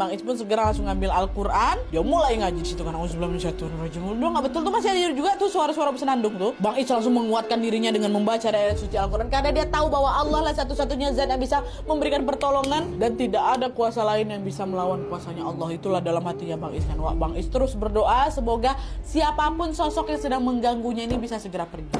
Bang Is pun segera langsung ngambil Al-Quran. Dia mulai ngaji situ kan. Auzubillahi minasyaitonirrajim. Udah nggak betul tuh, masih ada juga tuh suara-suara bersenandung tuh. Bang Is langsung menguatkan dirinya dengan membaca ayat suci Al-Quran karena dia tahu bahwa Allah lah satu-satunya zat yang bisa memberikan pertolongan dan tidak ada kuasa lain yang bisa melawan kuasanya Allah. Itulah dalam hatinya Bang Is kan. Wah, Bang Is terus berdoa semoga siapapun sosok yang sedang mengganggunya ini bisa segera pergi.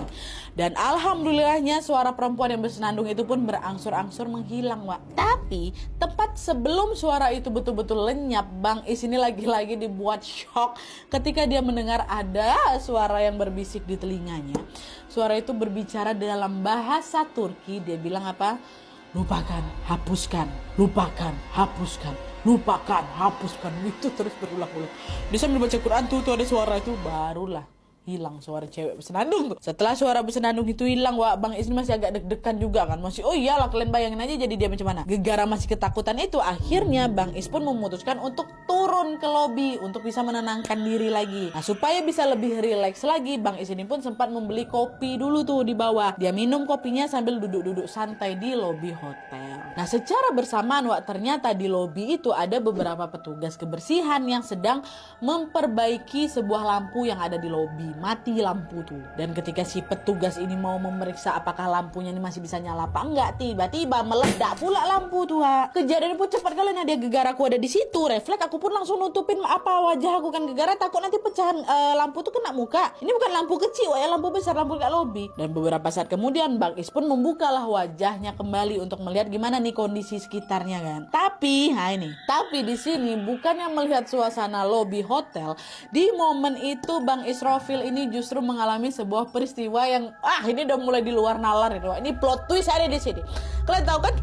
Dan alhamdulillahnya suara perempuan yang bersenandung itu pun berangsur-angsur menghilang, Wak. Tapi tepat sebelum suara itu betul-betul lenyap, Bang Is ini lagi-lagi dibuat shock ketika dia mendengar ada suara yang berbisik di telinganya. Suara itu berbicara dalam bahasa Turki. Dia bilang apa? Lupakan, hapuskan, lupakan, hapuskan, lupakan, hapuskan. Itu terus berulang-ulang. Dia sambil baca Quran tuh ada suara itu, barulah hilang suara cewek bersenandung tuh. Setelah suara bersenandung itu hilang, Wak, Bang Is masih agak deg-degan juga kan. Masih, oh iyalah, kalian bayangin aja jadi dia macam mana. Gegara masih ketakutan itu. Akhirnya Bang Is pun memutuskan untuk turun ke lobi untuk bisa menenangkan diri lagi. Nah, supaya bisa lebih rileks lagi, Bang Is ini pun sempat membeli kopi dulu tuh di bawah. Dia minum kopinya sambil duduk-duduk santai di lobi hotel. Nah, secara bersamaan, Wak, ternyata di lobi itu ada beberapa petugas kebersihan yang sedang memperbaiki sebuah lampu yang ada di lobi. Mati lampu tuh. Dan ketika si petugas ini mau memeriksa apakah lampunya ini masih bisa nyala apa enggak, tiba-tiba meledak pula lampu tuh, Wak. Kejadian pun cepat kali. Nah, dia gegara, aku ada di situ. Refleks aku pun langsung nutupin wajah aku kan, gegara takut nanti pecahan lampu tuh kena muka. Ini bukan lampu kecil, Wak, ya, lampu besar, lampu dekat lobi. Dan beberapa saat kemudian Bang Is pun membukalah wajahnya kembali untuk melihat gimana nih kondisi sekitarnya kan. Tapi di sini bukannya melihat suasana lobi hotel, di momen itu Bang Israfil ini justru mengalami sebuah peristiwa yang ini udah mulai di luar nalar itu. Ini plot twist ada di sini. Kalian tahu kan?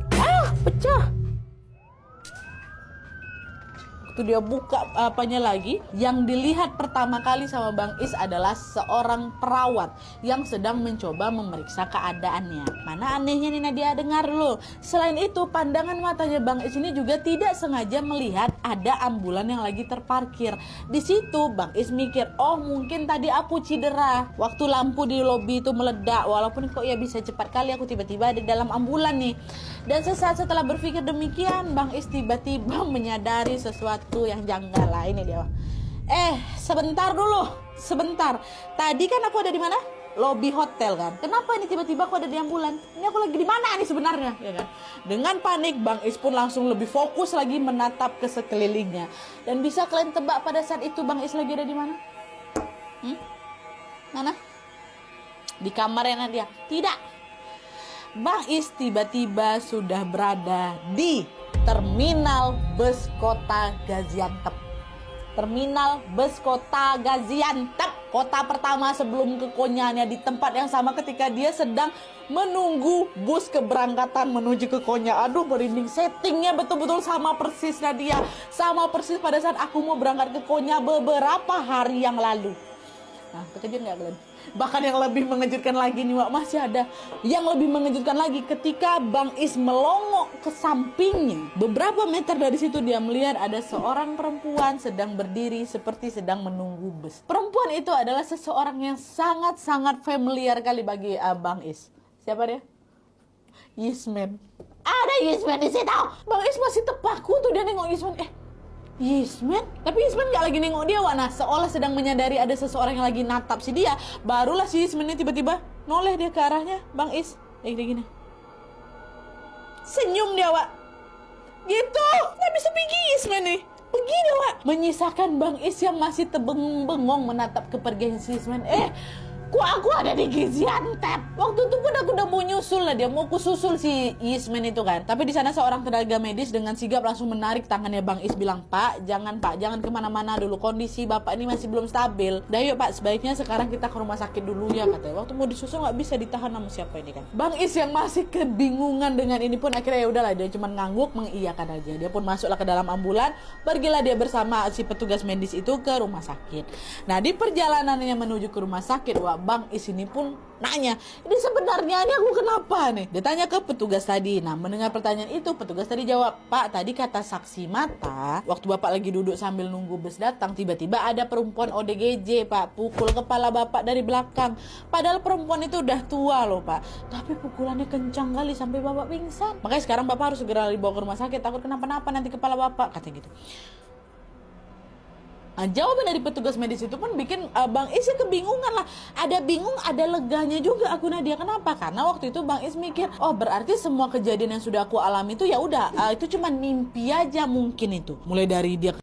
Pecah. Waktu dia buka apanya lagi, yang dilihat pertama kali sama Bang Is adalah seorang perawat yang sedang mencoba memeriksa keadaannya. Mana anehnya nih Nadia, dengar dulu. Selain itu, pandangan matanya Bang Is ini juga tidak sengaja melihat ada ambulan yang lagi terparkir. Di situ Bang Is mikir, oh mungkin tadi aku cedera waktu lampu di lobi itu meledak. Walaupun kok ya bisa cepat kali aku tiba-tiba ada di dalam ambulan nih. Dan sesaat setelah berpikir demikian, Bang Is tiba-tiba menyadari sesuatu yang janggal lah. Ini dia. Sebentar dulu. Sebentar. Tadi kan aku ada di mana? Lobi hotel kan. Kenapa ini tiba-tiba aku ada di ambulan? Ini aku lagi di mana nih sebenarnya, ya kan? Dengan panik, Bang Is pun langsung lebih fokus lagi menatap ke sekelilingnya. Dan bisa kalian tebak pada saat itu Bang Is lagi ada di mana? Mana? Di kamarnya Nadia. Tidak. Bang Is tiba-tiba sudah berada di terminal bus kota Gaziantep. Terminal bus kota Gaziantep, kota pertama sebelum ke Konyanya, di tempat yang sama ketika dia sedang menunggu bus keberangkatan menuju ke Konya. Aduh, merinding. Settingnya betul-betul sama persis Nadia. Sama persis pada saat aku mau berangkat ke Konya beberapa hari yang lalu. Nah, terkejut nggak kalian? Bahkan yang lebih mengejutkan lagi nih, Wak, masih ada yang lebih mengejutkan lagi ketika Bang Is melongok ke sampingnya. Beberapa meter dari situ dia melihat ada seorang perempuan sedang berdiri seperti sedang menunggu bus. Perempuan itu adalah seseorang yang sangat-sangat familiar kali bagi Bang Is. Siapa dia? Yisman. Ada Yisman di situ. Bang Is masih terpaku tuh dia nengok Yisman. Yisman? Tapi Yisman gak lagi nengok dia, Wana. Seolah sedang menyadari ada seseorang yang lagi natap si dia. Barulah si Yisman ini tiba-tiba noleh dia ke arahnya Bang Is. Gini. Senyum dia, Wak. Gitu. Gak bisa pergi Yisman nih. Pergi dia, Wak. Menyisakan Bang Is yang masih terbengong-bengong menatap kepergian si Yisman. Kok aku ada di Gaziantep? Waktu itu pun aku udah mau nyusul lah, dia mau aku susul si Yisman itu kan. Tapi di sana seorang tenaga medis dengan sigap langsung menarik tangannya Bang Is, bilang, Pak, jangan kemana-mana dulu. Kondisi Bapak ini masih belum stabil. Dah yuk Pak, sebaiknya sekarang kita ke rumah sakit dulu ya, katanya. Waktu mau disusul nggak bisa ditahan sama siapa ini kan. Bang Is yang masih kebingungan dengan ini pun akhirnya ya udahlah, dia cuma ngangguk mengiyakan aja. Dia pun masuklah ke dalam ambulan. Pergilah dia bersama si petugas medis itu ke rumah sakit. Nah, di perjalanannya menuju ke rumah sakit, Wak, Bang Is ini pun nanya, ini sebenarnya ini aku kenapa nih? Dia tanya ke petugas tadi. Nah, mendengar pertanyaan itu, petugas tadi jawab, Pak, tadi kata saksi mata, waktu Bapak lagi duduk sambil nunggu bus datang, tiba-tiba ada perempuan ODGJ, Pak, pukul kepala Bapak dari belakang. Padahal perempuan itu udah tua loh, Pak. Tapi pukulannya kencang kali sampai Bapak pingsan. Makanya sekarang Bapak harus segera dibawa ke rumah sakit, takut kenapa-napa nanti kepala Bapak, katanya gitu. Nah, jawaban dari petugas medis itu pun bikin Bang Is kebingungan lah. Ada bingung, ada leganya juga aku Nadia. Kenapa? Karena waktu itu Bang Is mikir, oh berarti semua kejadian yang sudah aku alami itu ya udah itu cuma mimpi aja mungkin itu. Mulai dari dia